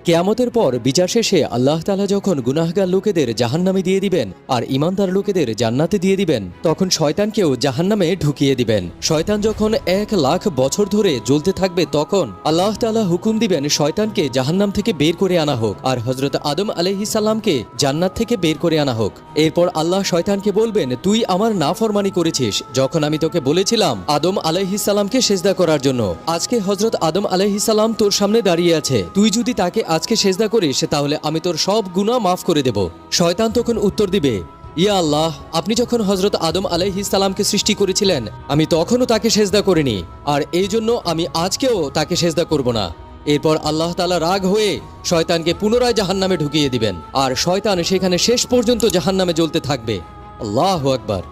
কিয়ামতের পর বিচার শেষে আল্লাহ তাআলা যখন গুনাহগার লোকেদের জাহান্নামে দিয়ে দিবেন আর ঈমানদার লোকেদের জান্নাতে দিয়ে দিবেন, তখন শয়তানকেও জাহান্নামে ঢুকিয়ে দিবেন। শয়তান যখন 1,00,000 বছর ধরে জ্বলতে থাকবে, তখন আল্লাহ তাআলা হুকুম দিবেন শয়তানকে জাহান্নাম থেকে বের করে আনা হোক আর হযরত আদম আলাইহিস সালামকে জান্নাত থেকে বের করে আনা হোক। এরপর আল্লাহ শয়তানকে বলবেন, তুই আমার নাফরমানি করেছিস যখন আমি তোকে বলেছিলাম আদম আলাইহিস সালামকে সেজদা করার জন্য। আজকে হযরত আদম আলাইহিস সালাম তোর সামনে দাঁড়িয়ে আছে, তুই যদি তাকে আজকে সেজদা করিস তাহলে আমি তোর সব গুনাহ মাফ করে দেব। শয়তান তখন উত্তর দিবে, ইয়া আল্লাহ, আপনি যখন হযরত আদম আলাইহিস সালামকে সৃষ্টি করেছিলেন আমি তখনও তাকে সেজদা করিনি, আর এই জন্য আমি আজকেও তাকে সেজদা করব না। এরপর আল্লাহ তাআলা রাগ হয়ে শয়তানকে পুনরায় জাহান্নামে ঢুকিয়ে দিবেন আর শয়তান সেখানে শেষ পর্যন্ত জাহান্নামে জ্বলতে থাকবে। আল্লাহু আকবার।